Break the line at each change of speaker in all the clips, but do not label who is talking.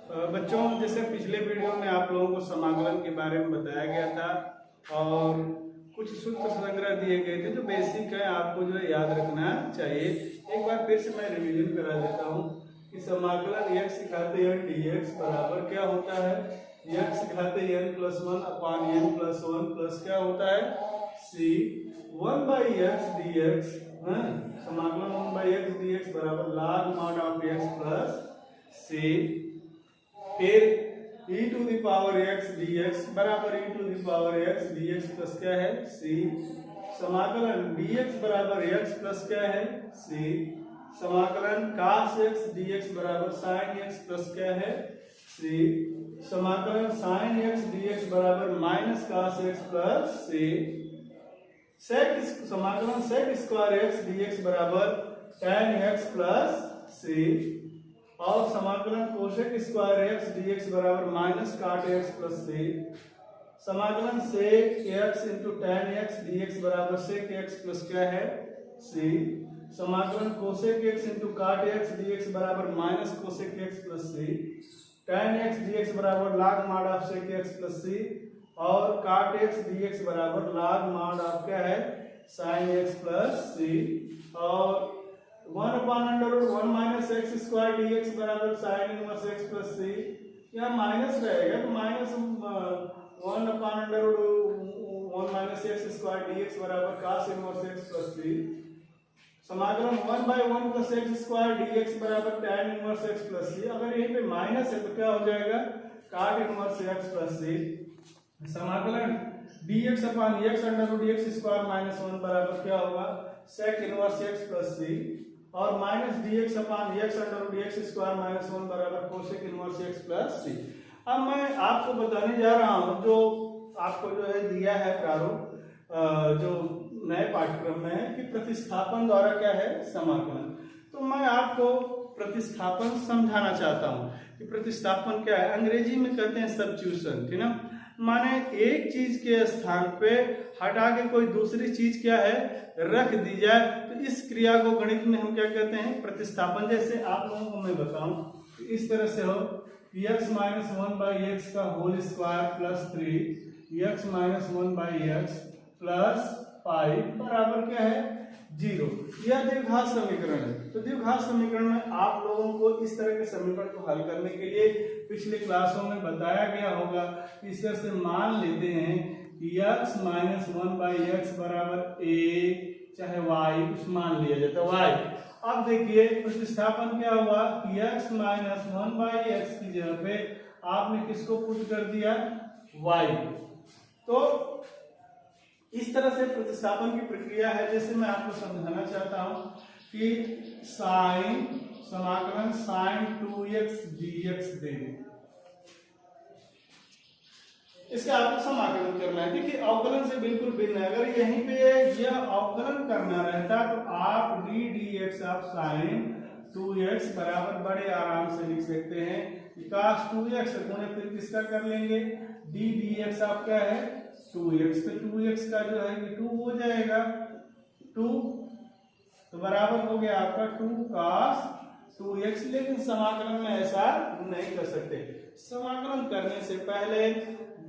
बच्चों, जैसे पिछले वीडियो में आप लोगों को समाकलन के बारे में बताया गया था और कुछ सूत्र संग्रह दिए गए थे जो बेसिक है, आपको जो है याद रखना चाहिए। एक बार फिर से मैं रिवीजन करा देता हूँ कि समाकलन x घाते n dx बराबर क्या होता है, x घाते n प्लस 1 अपान n प्लस 1 प्लस क्या होता है c 1 बाई x dx। समाकलन 1 बाई x dx बराबर log mod of x plus c। फिर e to the power x dx बराबर e to the power x dx प्लस क्या है c। समाकलन dx बराबर x प्लस क्या है c। समाकलन cos x dx बराबर sin x प्लस क्या है c। समाकलन sin x dx बराबर minus cos x plus c। समाकलन sec स्क्वायर x dx बराबर tan x प्लस c। और समाकलन कोशेक स्क्वायर x dx बराबर माइनस काट x प्लस c। समाकलन सेक x into tan x dx बराबर सेक x प्लस क्या है c। समाकलन cosec x into cot x dx बराबर minus cosec x plus c। tan x dx बराबर log mod of sec x plus c। और cot x dx बराबर log mod of क्या है sin x प्लस c। और 1 upon under root 1 minus x square dx बराबर sin inverse x plus c। यहाँ minus रहेगा तो minus 1 upon under root 1 minus x square dx बराबर cos inverse x plus c। समाकलन 1 by 1 plus x square dx बराबर tan inverse x plus c। अगर यहीं पे माइनस है तो क्या हो जाएगा cot inverse x plus c। समाकलन dx upon x under root x square minus 1 बराबर क्या होगा sec inverse x plus c। और minus dx upon x under root x square minus 1 बराबर cosec inverse x plus c। अब मैं आपको बताने जा रहा हूं जो आपको जो है दिया है प्रारूप जो नए पाठ्यक्रम में है कि प्रतिस्थापन द्वारा क्या है समाकलन। तो मैं आपको प्रतिस्थापन समझाना चाहता हूं कि प्रतिस्थापन क्या है। अंग्रेजी में कहते हैं सब्स्टिट्यूशन, ठीक ना। माने एक चीज के स्थान पे हटा के कोई दूसरी चीज क्या है रख दी जाए, तो इस क्रिया को गणित में हम क्या कहते हैं प्रतिस्थापन। जैसे आप लोगों को मैं बताऊं इस तरह से हो x माइनस 1 बाई एक्स का whole square plus 3 x minus 1 by X plus 5 बराबर क्या है 0। यह द्विघात समीकरण है। तो द्विघात समीकरण में आप लोगों को इस तरह के समीकरण को हल करने के लिए पिछले क्लासों में बताया गया होगा। इस तरह से मान लेते हैं कि x माइनस 1 बाई एक्स बराबर a चाहे y कुछ मान लिया जाता है y। अब देखिए प्रतिस्थापन क्या हुआ कि x माइनस 1 बाई एक्स की जगह पे आपने किसको पुट कर दिया y। तो इस तरह से प्रतिस्थापन की प्रक्रिया है। जैसे मैं आपको समझाना चाहता हूं कि साइन समाकलन साइन 2x dx दे इसका आपको समाकलन करना है। देखिए अवकलन से बिल्कुल भिन्न है। अगर यहीं पे यह अवकलन करना रहता तो आप d dx of sine 2x बराबर बड़े आराम से लिख सकते हैं। cos 2x गुणे फिर किसका कर लेंगे d dx ऑफ क्या है 2x। तो 2x का जो है कि 2 हो जाएगा 2 तो बराबर हो गया आपका 2 cos 2x। लेकिन समाकलन में ऐसा नहीं कर सकते। समाकलन करने से पहले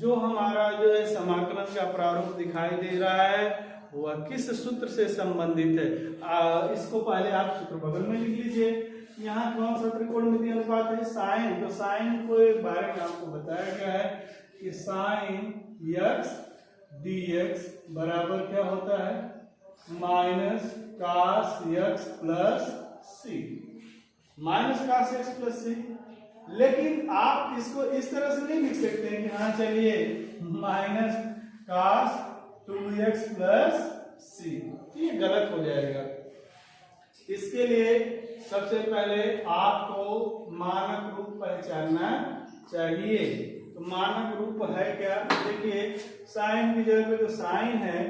जो हमारा जो है समाकलन का प्रारूप दिखाई दे रहा है वह किस सूत्र से संबंधित है, इसको पहले आप सूत्र बगल में लिख लीजिए। यहाँ कौन सा त्रिकोणमितीय अनुपात है साइन। तो साइन को एक बारे में आपको बताया गया है कि साइन x dx बराबर क्या होता है minus cos x plus c। Minus cos x plus c। लेकिन आप इसको इस तरह से नहीं लिख सकते हैं कि हाँ चलिए minus cos 2x plus c, ये गलत हो जाएगा। इसके लिए सबसे पहले आपको मानक रूप पहचानना चाहिए। तो मानक रूप है क्या, देखिए साइन की जगह पे जो साइन है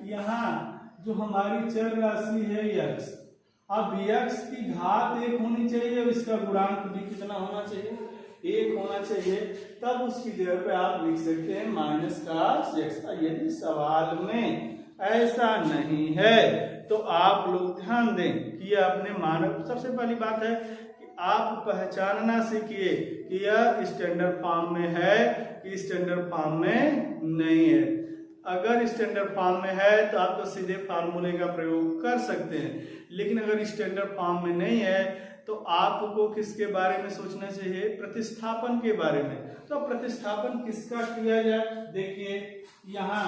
यहाँ जो हमारी चर राशि है x, अब x की घात 1 होनी चाहिए और इसका गुणांक भी कितना होना चाहिए 1 होना चाहिए। तब उसकी जगह पे आप लिख सकते हैं माइनस cos x। यदि सवाल में ऐसा नहीं है तो आप लोग ध्यान दें कि आपने मानक, सबसे पहली बात है कि आप पहचानना सीखिए कि यह स्टैंडर्ड फॉर्म में है कि स्टैंडर्ड फॉर्म में नहीं है। अगर स्टैंडर्ड फॉर्म में है तो आप तो सीधे फार्मूले का प्रयोग कर सकते हैं, लेकिन अगर स्टैंडर्ड फॉर्म में नहीं है तो आपको किसके बारे में सोचना चाहिए? प्रतिस्थापन के बारे में। तो प्रतिस्थापन किसका किया जाए? देखिए यहाँ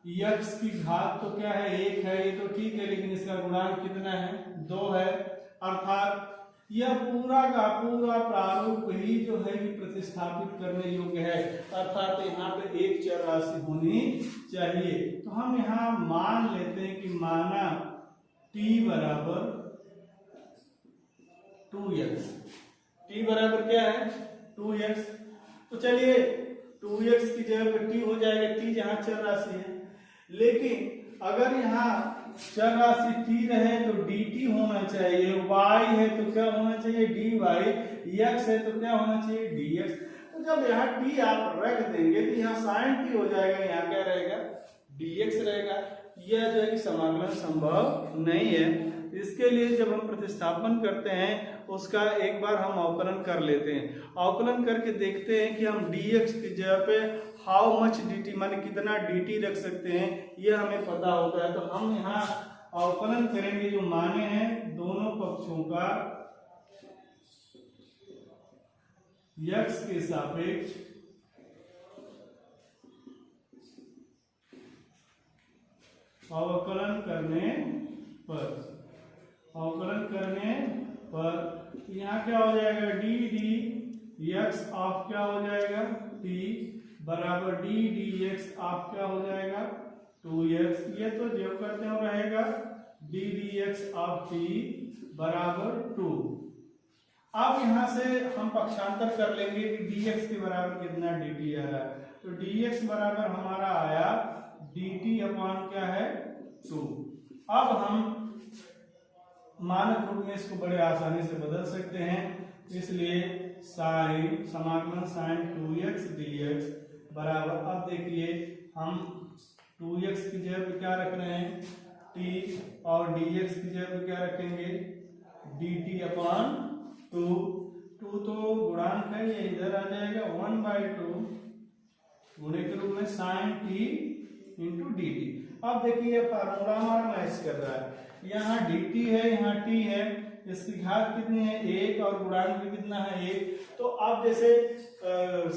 x की घात तो क्या है? 1 है, ये तो ठीक है, लेकिन इसका गुणांक कितना है? 2 है। अर्थात यह पूरा का पूरा प्रारूप ही जो है ये प्रतिस्थापित करने योग्य है। अर्थात यहाँ पे एक चर राशि होनी चाहिए। तो हम यहाँ मान लेते हैं कि माना t बराबर 2x। t बराबर क्या है? 2x। तो चलिए 2x की जगह पर t हो जाएगा, t जहाँ चर राशि है। लेकिन अगर यहाँ चर राशि t रहे तो dt होना चाहिए, y है तो क्या होना चाहिए? dy, x है तो क्या होना चाहिए? dx। तो जब यहाँ t आप रख देंगे तो यहाँ sin t हो जाएगा, यहाँ क्या रहेगा? dx रहेगा। यह जो है कि समाकलन संभव नहीं है। इसके लिए जब हम प्रतिस्थापन करते हैं उसका एक बार हम अवकलन कर लेते हैं। अवकलन करके देखते हैं कि हम dx की जगह पे हाउ मच dt माने कितना dt रख सकते हैं, यह हमें पता होता है। तो हम यहाँ अवकलन करेंगे जो माने हैं दोनों पक्षों का x के सापेक्ष अवकलन करने पर यहाँ क्या हो जाएगा? डी डी एक्स ऑफ क्या हो जाएगा? t बराबर डी डी एक्स ऑफ क्या हो जाएगा? 2x। ये तो जो करते हो रहेगा D D X of t बराबर 2। अब यहाँ से हम पक्षांतर कर लेंगे कि dx के बराबर कितना dt आ रहा है। तो dx बराबर हमारा आया dt अपॉन क्या है? 2। अब हम मानक रूप में इसको बड़े आसानी से बदल सकते हैं, इसलिए साइन समाकलन sin 2x dx बराबर, अब देखिए हम 2x की जगह पे क्या रख रहे हैं? t, और dx की जगह पे क्या रखेंगे? dt upon 2। 2 तो गुणांक है, ये इधर आ जाएगा 1/2 गुणे के रूप में sin t इंटू dt। अब देखिए फार्मूला हमारा मैच कर रहा है, यहाँ dt है, यहाँ t है, इसकी घात कितनी है? 1 और गुणांक भी कितना है? 1। तो अब जैसे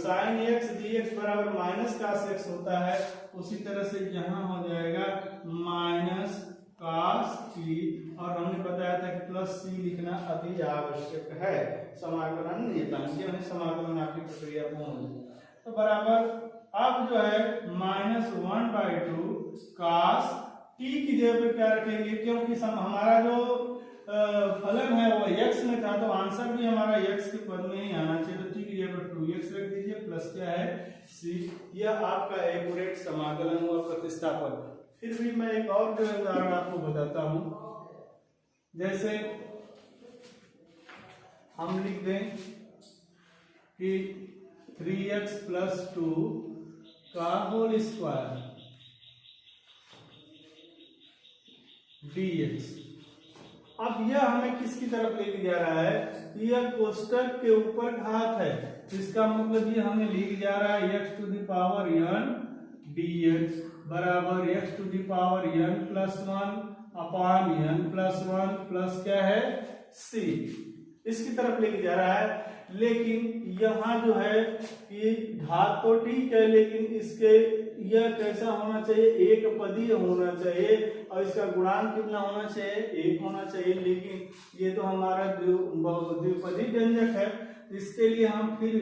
sin x dx बराबर माइनस cos x होता है, उसी तरह से यहाँ हो जाएगा माइनस cos t, और हमने बताया था कि प्लस c लिखना अति आवश्यक है समाकलन नियतांक, यानी समाकलन आपकी प्रक्रिया पूर्ण। तो बराबर अब जो है -1/2 cos t की जगह पे क्या रखेंगे? क्योंकि हमारा जो फलन है वो x में था, तो आंसर भी हमारा x के पद में ही आना चाहिए। तो t की जगह पर 2x रख दीजिए, प्लस क्या है? c। यह आपका एक्यूरेट समाकलन हुआ प्रतिस्थापन। फिर भी मैं एक और जो उदाहरण आपको बताता हूं। जैसे हम लिख दें कि 3x + 2 का होल स्क्वायर dx। अब यह हमें किसकी तरफ लेके जा रहा है? यह कोष्टक के ऊपर घात है, इसका मतलब ये हमें लेके जा रहा है x⁴n dx बराबर x⁴n + 1 अपॉन n + 1 प्लस क्या है? c। इसकी तरफ लेके जा रहा है। लेकिन यहाँ जो है कि घात तो ठीक है, लेकिन इसके यह कैसा होना चाहिए? एक पदीय होना चाहिए, और इसका गुणांक कितना होना चाहिए? 1 होना चाहिए। लेकिन ये तो हमारा द्विपदी व्यंजक है, इसके लिए हम फिर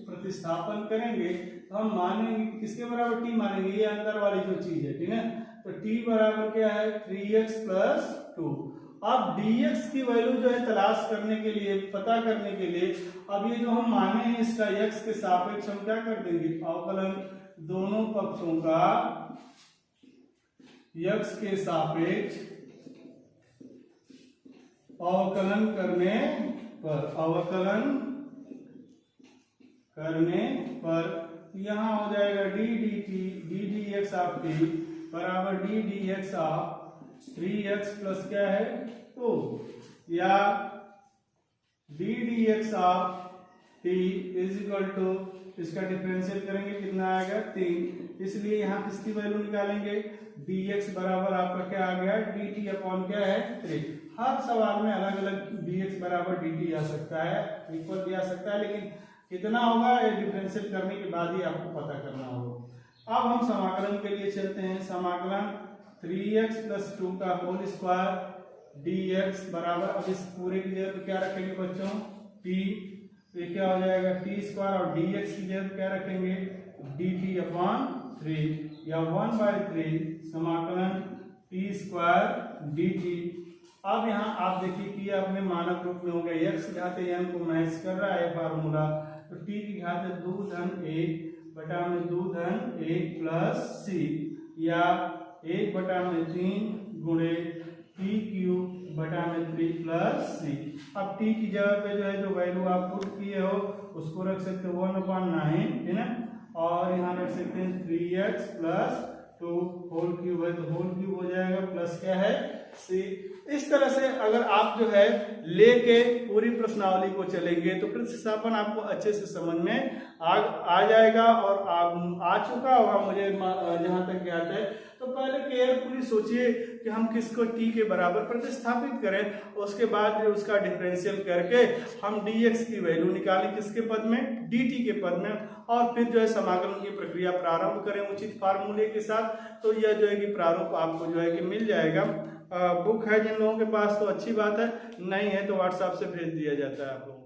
प्रतिस्थापन करेंगे तो हम मानेंगे किसके बराबर? t मानेंगे, ये अंदर वाली जो चीज है, ठीक है। तो t बराबर क्या है? 3x + 2। अब dx की वैल्यू जो है तलाश करने के लिए, पता करने के लिए, अब ये जो हम माने हैं इसका x के सापेक्ष हम क्या कर देंगे? अवकलन दोनों पक्षों का x के सापेक्ष अवकलन करने पर यहाँ हो जाएगा d dx ऑफ t बराबर d dx of 3x plus क्या है? 2, या D D X of T is equal to, इसका डिफरेंशियल करेंगे कितना आएगा 3, इसलिए यहाँ किसकी वैल्यू निकालेंगे dx बराबर आपका क्या आ गया dt अपॉन क्या है 3। हर सवाल में अलग अलग dx बराबर dt आ सकता है, इक्वल भी आ सकता है, लेकिन कितना होगा ये डिफरेंशियल करने के बाद ही आपको पता करना होगा। अब हम समाकलन के लिए चलते हैं। समाकलन 3x + 2 का होल स्क्वायर dx बराबर, अब इस पूरे की जगह क्या रखेंगे बच्चों t, ये क्या हो जाएगा t स्क्वायर, और dx की जगह क्या रखेंगे dt अपॉन 3 या 1/3 समाकलन t स्क्वायर dt। अब यहाँ आप देखिए कि अपने मानक रूप में हो गया x घात n को मैच कर रहा है फार्मूला, तो t की घात 2 धन 1 बटा में 2 धन 1 प्लस c, या 1 बटा में 3 गुणे t क्यूब बटा में 3 प्लस c। अब t की जगह पे जो है जो वैल्यू आप पुट किए हो उसको रख सकते हो 1/9, है ना, और यहाँ रख सकते हैं 3x + 2 होल क्यूब है तो होल क्यूब हो जाएगा प्लस क्या है c। इस तरह से अगर आप जो है लेके पूरी प्रश्नावली को चलेंगे तो प्रतिस्थापन आपको अच्छे से समझ में आ जाएगा, और आ चुका होगा मुझे जहां तक ज्ञात है। तो पहले केयरफुली सोचिए कि हम किसको t के बराबर प्रतिस्थापित करें, उसके बाद जो उसका डिफरेंशियल करके हम dx की वैल्यू निकालें किसके पद में dt के पद में, और फिर जो है समाकलन की प्रक्रिया प्रारंभ करें उचित फार्मूले के साथ। तो यह जो है कि प्रारूप आपको जो है कि मिल जाएगा। बुक है जिन लोगों के पास तो अच्छी बात है, नहीं है तो व्हाट्सएप से भेज दिया जाता है आप लोगों को।